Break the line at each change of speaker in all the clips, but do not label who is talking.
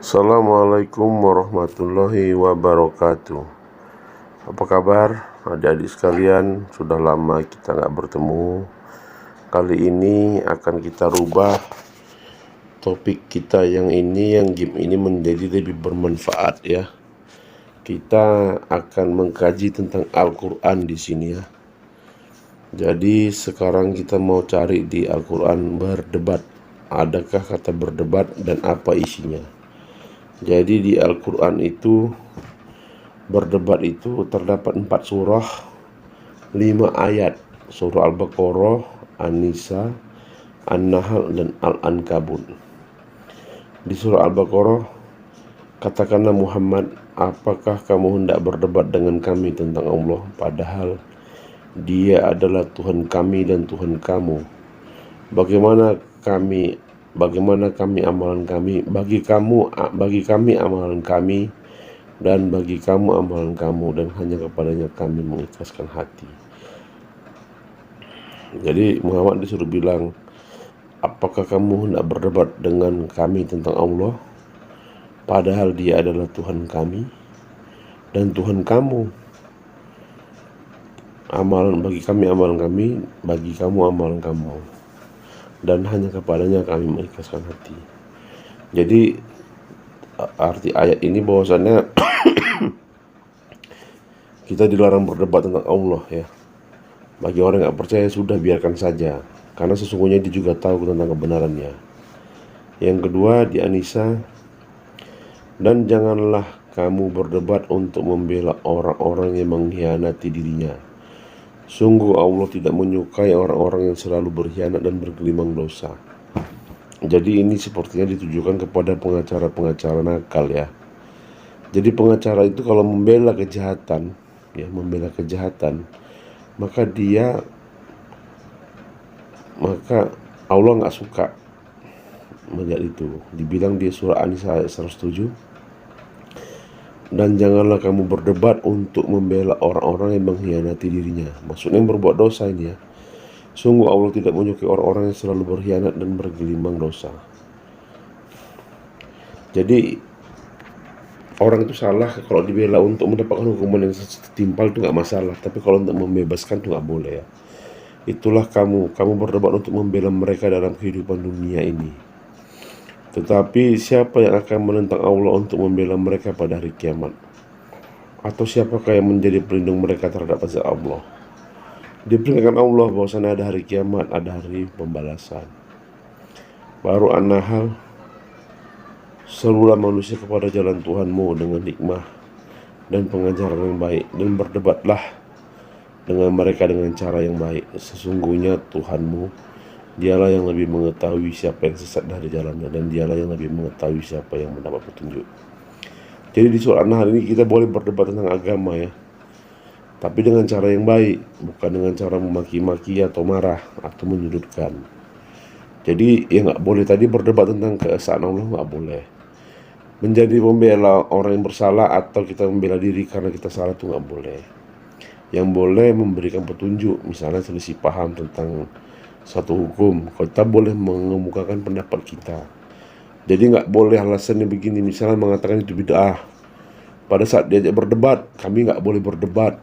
Assalamualaikum warahmatullahi wabarakatuh. Apa kabar adik-adik sekalian? Sudah lama kita nggak bertemu. Kali ini akan kita rubah topik kita yang game ini menjadi lebih bermanfaat ya. Kita akan mengkaji tentang Al-Quran di sini ya. Jadi sekarang kita mau cari di Al-Quran berdebat. Adakah kata berdebat dan apa isinya? Jadi di Al-Quran itu berdebat itu terdapat 4 surah, 5 ayat. Surah Al-Baqarah, An-Nisa, An-Nahl, dan Al-Ankabut. Di surah Al-Baqarah, katakanlah Muhammad, apakah kamu hendak berdebat dengan kami tentang Allah, padahal Dia adalah Tuhan kami dan Tuhan kamu. Bagaimana kami amalan kami, bagi kami amalan kami, dan bagi kamu amalan kamu, dan hanya kepadanya kami mengikhlaskan hati. Jadi Muhammad disuruh bilang, apakah kamu hendak berdebat dengan kami tentang Allah, padahal Dia adalah Tuhan kami dan Tuhan kamu. Bagi kami amalan kami, bagi kamu amalan kamu, dan hanya kepadanya kami mengikhlaskan hati. Jadi arti ayat ini bahwasannya kita dilarang berdebat tentang Allah ya. Bagi orang yang gak percaya sudah biarkan saja, karena sesungguhnya dia juga tahu tentang kebenarannya. Yang kedua di An-Nisa, dan janganlah kamu berdebat untuk membela orang-orang yang mengkhianati dirinya. Sungguh Allah tidak menyukai orang-orang yang selalu berkhianat dan bergelimang dosa. Jadi ini sepertinya ditujukan kepada pengacara-pengacara nakal ya. Jadi pengacara itu kalau membela kejahatan, maka Allah nggak suka melihat itu. Dibilang di surah An-Nisa ayat 107, dan janganlah kamu berdebat untuk membela orang-orang yang mengkhianati dirinya. Maksudnya yang berbuat dosa ini ya. Sungguh Allah tidak menyukai orang-orang yang selalu berkhianat dan bergelimang dosa. Jadi orang itu salah kalau dibela untuk mendapatkan hukuman yang setimpal itu nggak masalah. Tapi kalau untuk membebaskan itu nggak boleh ya. Itulah kamu berdebat untuk membela mereka dalam kehidupan dunia ini. Tetapi siapa yang akan menentang Allah untuk membela mereka pada hari kiamat? Atau siapakah yang menjadi pelindung mereka terhadap azab Allah? Diperingatkan Allah bahwasanya ada hari kiamat, ada hari pembalasan. Baru An-Nahl, serulah manusia kepada jalan Tuhanmu dengan hikmah dan pengajaran yang baik, dan berdebatlah dengan mereka dengan cara yang baik. Sesungguhnya Tuhanmu, Dialah yang lebih mengetahui siapa yang sesat dari jalannya, dan Dialah yang lebih mengetahui siapa yang mendapat petunjuk. Jadi di surah An-Nahl ini kita boleh berdebat tentang agama ya, tapi dengan cara yang baik, bukan dengan cara memaki-maki atau marah atau menyudutkan. Jadi ya nggak boleh tadi berdebat tentang keesaan Allah, nggak boleh. Menjadi membela orang yang bersalah atau kita membela diri karena kita salah itu nggak boleh. Yang boleh memberikan petunjuk, misalnya selisih paham tentang satu hukum, kita boleh mengemukakan pendapat kita. Jadi nggak boleh alasannya begini, misalnya mengatakan itu bid'ah. Pada saat diajak berdebat, kami nggak boleh berdebat.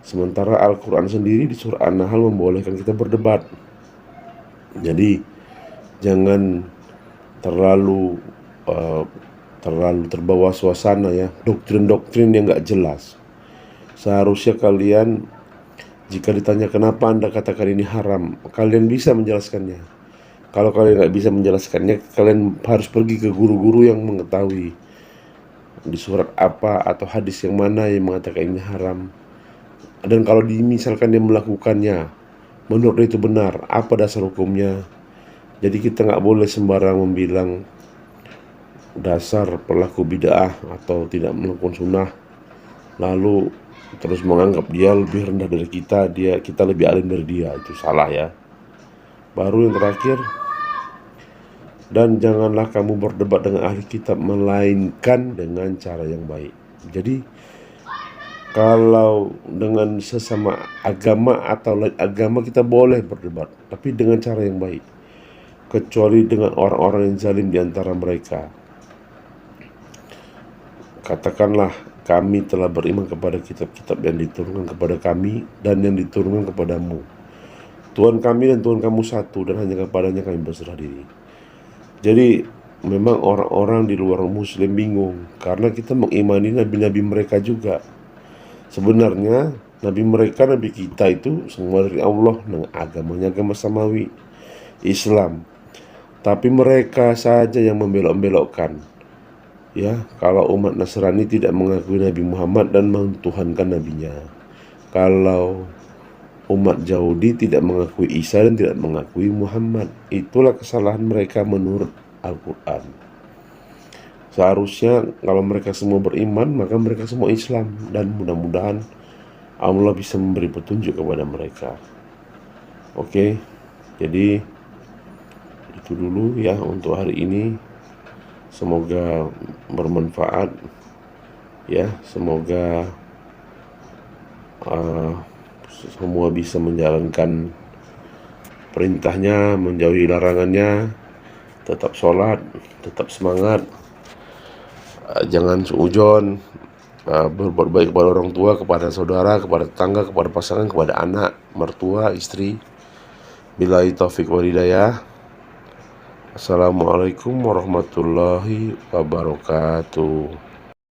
Sementara Al-Quran sendiri di surah An-Nahl membolehkan kita berdebat. Jadi jangan terlalu terbawa suasana ya, doktrin-doktrin yang nggak jelas. Seharusnya kalian, jika ditanya kenapa Anda katakan ini haram, kalian bisa menjelaskannya. Kalau kalian nggak bisa menjelaskannya, kalian harus pergi ke guru-guru yang mengetahui di surat apa atau hadis yang mana yang mengatakan ini haram. Dan kalau misalkan dia melakukannya, menurut dia itu benar, apa dasar hukumnya? Jadi kita nggak boleh sembarang membilang dasar pelaku bid'ah atau tidak melakukan sunnah, lalu terus menganggap dia lebih rendah dari kita lebih alim dari dia. Itu salah ya. Baru yang terakhir, dan janganlah kamu berdebat dengan ahli kitab melainkan dengan cara yang baik. Jadi kalau dengan sesama agama atau lain agama kita boleh berdebat, tapi dengan cara yang baik, kecuali dengan orang-orang yang zalim di antara mereka. Katakanlah, kami telah beriman kepada kitab-kitab yang diturunkan kepada kami dan yang diturunkan kepadamu. Tuhan kami dan Tuhan kamu satu, dan hanya kepadanya kami berserah diri. Jadi memang orang-orang di luar muslim bingung, karena kita mengimani nabi-nabi mereka juga. Sebenarnya nabi mereka, nabi kita itu semua dari Allah, agamanya agama samawi, Islam. Tapi mereka saja yang membelok-belokkan. Ya, kalau umat Nasrani tidak mengakui Nabi Muhammad dan mentuhankan nabinya. Kalau umat Yahudi tidak mengakui Isa dan tidak mengakui Muhammad. Itulah kesalahan mereka menurut Al-Quran. Seharusnya kalau mereka semua beriman, maka mereka semua Islam. Dan mudah-mudahan Allah bisa memberi petunjuk kepada mereka. Oke, jadi itu dulu ya untuk hari ini. Semoga bermanfaat ya. Semoga semua bisa menjalankan perintahnya, menjauhi larangannya, tetap sholat, tetap semangat, jangan suudzon, berbuat baik kepada orang tua, kepada saudara, kepada tetangga, kepada pasangan, kepada anak, mertua, istri. Billahi taufiq wal hidayah. Assalamualaikum warahmatullahi wabarakatuh.